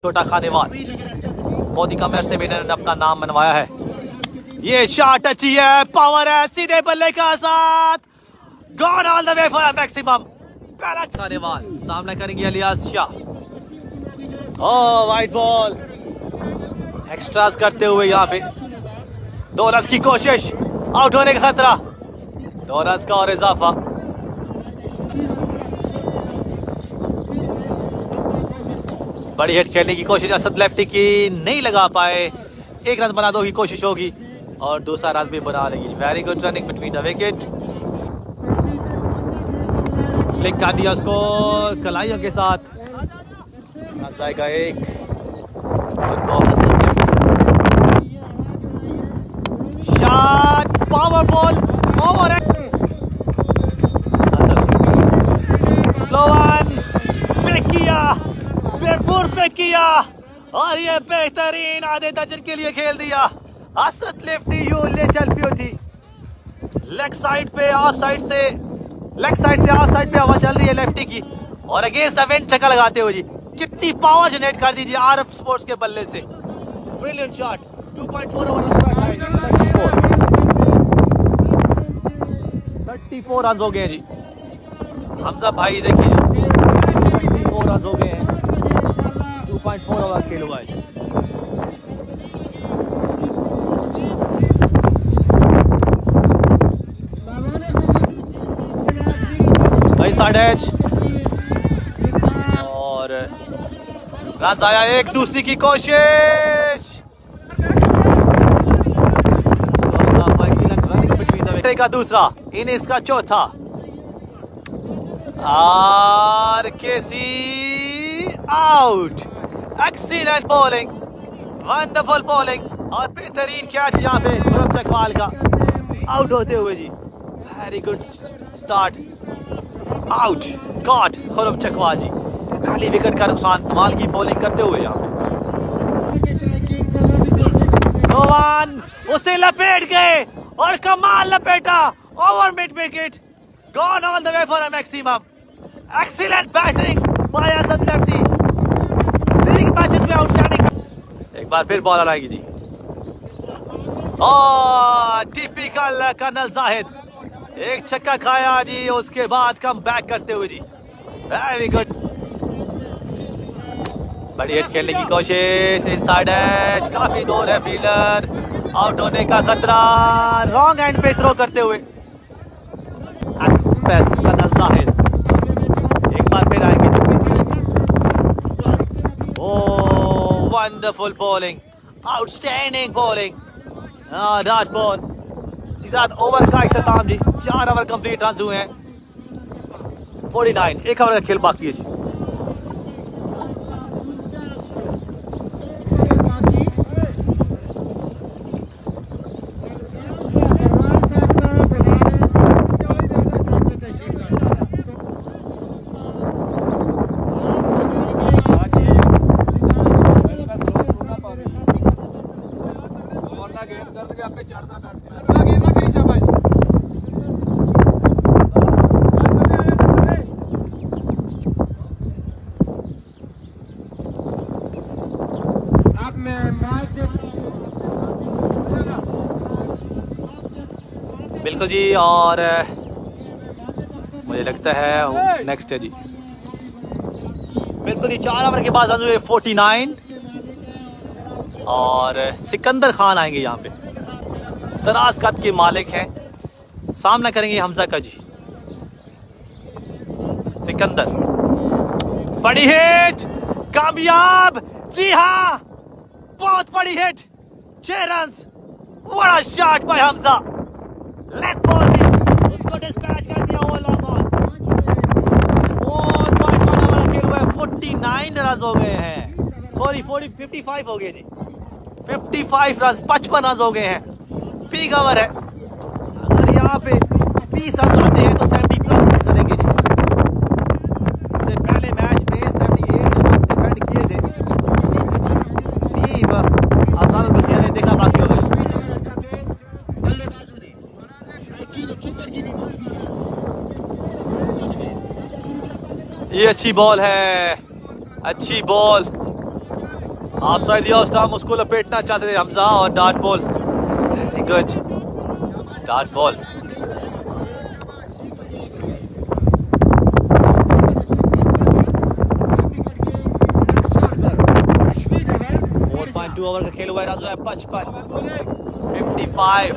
छोटा खानेवाल बहुत ही कम अरसे में इन्होंने अपना नाम बनवाया है। ये शॉट अच्छी है, पावर है, सीधे बल्ले का साथ, gone all the way for maximum. पहला खानेवाल सामना करेंगे Ilyas Shah. White ball, extras करते हुए यहाँ पे 2 रन की कोशिश, आउट होने का खतरा, 2 रन का और इजाफा। बड़ी हिट खेलने की कोशिश असद लेफ्टी की, नहीं लगा पाए। 1 रन बना दो की कोशिश होगी और दूसरा रन भी बना लेगी। Very good running between the wicket, flick कर दिया उसको कलाइयों के साथ, जाएगा 1। Shot, power ball, over, slow one पे किया, बेपुर पे किया और ये बेहतरीन आधे दर्जन के लिए खेल दिया। असद लेफ्टी यू ले चल पियो थी, लेग साइड पे ऑफ साइड से, लेग साइड से ऑफ साइड पे हवा चल रही है लेफ्टी की और अगेंस्ट द विंड छक्का लगाते हुए जी कितनी पावर जनरेट कर दीजिए आरएफ स्पोर्ट्स के बल्ले से। ब्रिलियंट शॉट, 2.4 ओवर 34 रन हो गए जी। हमजा भाई देखिए 34 रन हो गए हैं, 2.4 ओवर खेल हुआ है। साइड एज और रन आया, एक दूसरी की कोशिश, का दूसरा, इनिंग्स का चौथा, और KC out. Excellent bowling, wonderful bowling और बेहतरीन कैच यहाँ पे खुरम चकवाल का, आउट होते हुए जी। Very good start, out, got Khurram Chakwal ji. पहली विकेट का नुकसान, कमाल की बॉलिंग करते हुए यहाँ पे नोवान उसे लपेट गए और कमाल लपेटा, over mid wicket, gone all the way for a maximum. Excellent batting bye Asad lefty, big matches में आउटस्टैंडिंग। एक बार फिर बॉलर आएगी जी, टिपिकल कर्नल जाहिद, एक छक्का खाया जी, उसके बाद कम बैक करते हुए जी। वेरी गुड, बड़ी हिट खेलने की कोशिश, इनसाइड एज, काफी दूर है फील्डर, आउट होने का खतरा, रॉन्ग एंड पे थ्रो करते हुए एक्सप्रेस कर्नल जाहिद। एक बार फिर आएंगे, wonderful bowling, outstanding bowling, dot ball. सीधा ओवर का इख्तिताम जी, 4 ओवर कंप्लीट रन हुए हैं, 49, 1 ओवर का खेल बाकी है जी। बिल्कुल जी, और मुझे लगता है नेक्स्ट है जी, बिल्कुल जी। 4 ओवर के बाद रन हुए 49 और सिकंदर खान आएंगे यहाँ पे, दराज कद के मालिक हैं, सामना करेंगे हमजा का जी। सिकंदर, बड़ी हिट, कामयाब, जी हाँ, बहुत बड़ी हिट, 6 रन, बड़ा shot bye Hamza, leg ball थी, उसको डिस्पैच कर दिया, वो लॉन्ग ऑन। 4.1 ओवर खेल हुआ है, 49 रन हो गए हैं, सॉरी 55 हो गए जी, 55 रन, 55 रन हो गए हैं, पीक ओवर है। अगर यहाँ पे 20 रन आते हैं तो 70 प्लस रन करेंगे जी। इससे पहले मैच में 78 रन डिफेंड किए थे, टीम अफसान बसिया ने देखा, बाकी हो गए। ये अच्छी बॉल है, अच्छी बॉल, ऑफ साइड दिया उस टाइम, उसको लपेटना चाहते थे हमजा और dot ball. Very good dot ball. Over का खेल हुआ है, 55 55।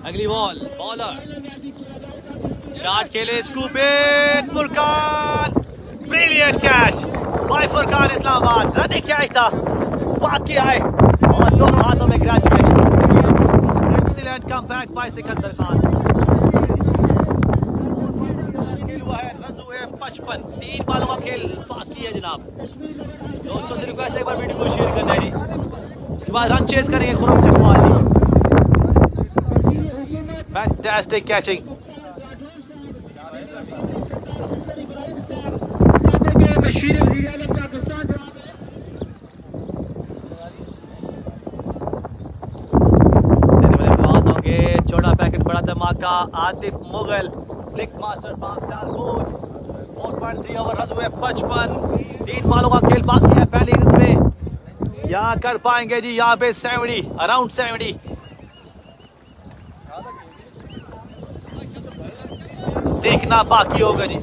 अगली बॉल, बॉलर शॉट खेले, scoop in, Furqan, brilliant catch by Furqan Islamabad. Running catch था, बाकी आए और दोनों हाथों में ग्रैच किया। Excellent comeback by Sikandar Khan. खेल हुआ है, रन हुए 55, 3 बालों का खेल बाकी है जनाब। दोस्तों से रिक्वेस्ट है एक बार वीडियो को शेयर करना है जी। इसके बाद रन चेस करेंगे खुरम चकवाल जी। Fantastic catching. छोटा पैकेट, बड़ा धमाका। आतिफ मुगल, फ्लिक मास्टर, 5 साल कोच। 4.3 ओवर रन हुए 55, 3 बालों का खेल बाकी है पहली इनिंग्स में। यहाँ कर पाएंगे जी, यहाँ पे 70, अराउंड 70। देखना बाकी होगा जी।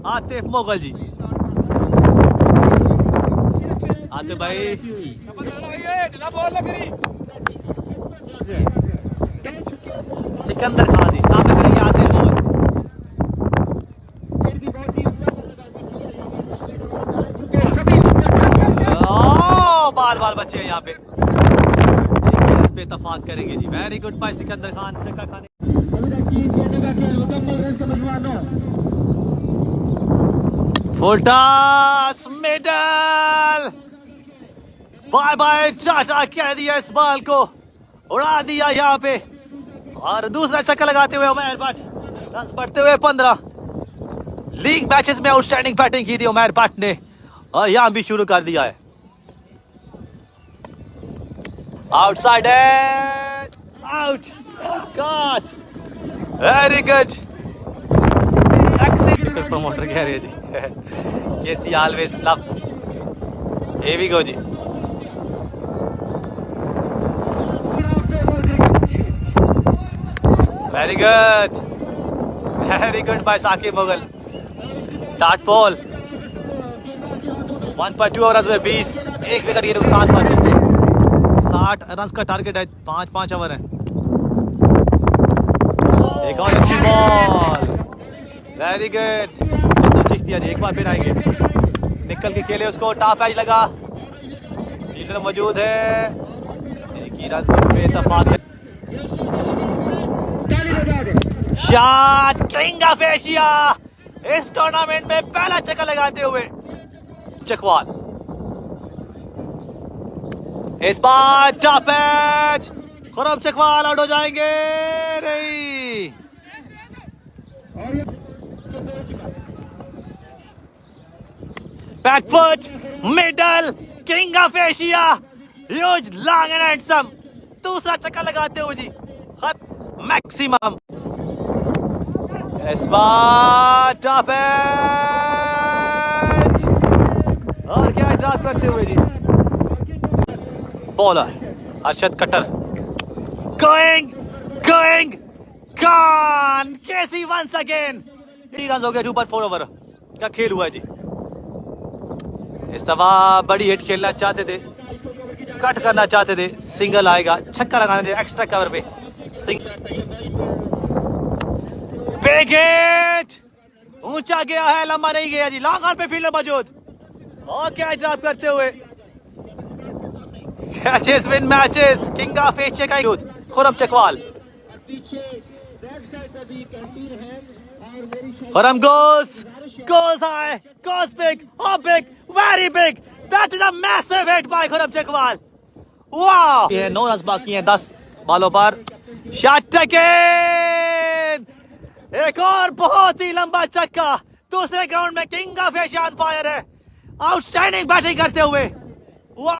आतिफ मुगल जी, आतिफ भाई सिकंदर खान जी सामने करेंगे आतिफ मुगल। बाल बाल बचे हैं यहाँ पे, इस पे इत्तेफाक करेंगे जी। Very good by Sikandar Khan, छक्का खाने। Full toss middle, bye bye tata कह दिया, इस बॉल को उड़ा दिया यहाँ पे। और दूसरा छक्का लगाते हुए उमैर भट्ट, रन बढ़ते हुए 15। लीग मैचेस में आउटस्टैंडिंग बैटिंग की थी उमैर भट्ट ने और यहाँ भी शुरू कर दिया है। Outside edge, out, got, very good. Promoter कह रहे हैं जी, KC always love, here we go जी। Very good, very good by Saqib Mughal. Dot ball, 1.2 over में 20, 1 विकेट के नुकसान पर 60 रन का टारगेट है, 5 ओवर है। एक और अच्छी ball, very good. Chandu Chishtia ji एक बार फिर आएंगे, निकल के खेले उसको, टॉप एज लगा, फील्डर मौजूद है, एक ही रन पे इत्तेफाक है। शॉट, किंग ऑफ एशिया, इस टूर्नामेंट में पहला छक्का लगाते हुए चकवाल। इस बार top edge, Khurram Chakwal out हो जाएंगे। नहीं, back foot, middle, king of Asia, huge, long and handsome. दूसरा छक्का लगाते हुए जी, मैक्सिमम। इस बार टॉप एज, और क्या ड्रॉप करते हुए जी। Bowler Arshad cutter, going going gone, KC once again. 3 run हो गए 2.4 ओवर का खेल हुआ है जी। इस दफा बड़ी हिट खेलना चाहते थे, कट करना चाहते थे, सिंगल आएगा, छक्का लगाने थे एक्स्ट्रा कवर पे। बिग हिट, ऊंचा गया है, लंबा नहीं गया जी। लॉन्ग ऑन पे फील्डर मौजूद और कैच ड्रॉप करते हुए। Catches win matches, king of Asia का youth Khurram Chakwal. Khurram goes high, goes big, oh big, very big. That is a massive hit by Khurram Chakwal. वाह, ये 9 रन बाकी हैं 10 बालों पर। शॉट टेकन, एक और बहुत ही लंबा छक्का। दूसरे ग्राउंड में king of Asia on fire है, आउटस्टैंडिंग बैटिंग करते हुए।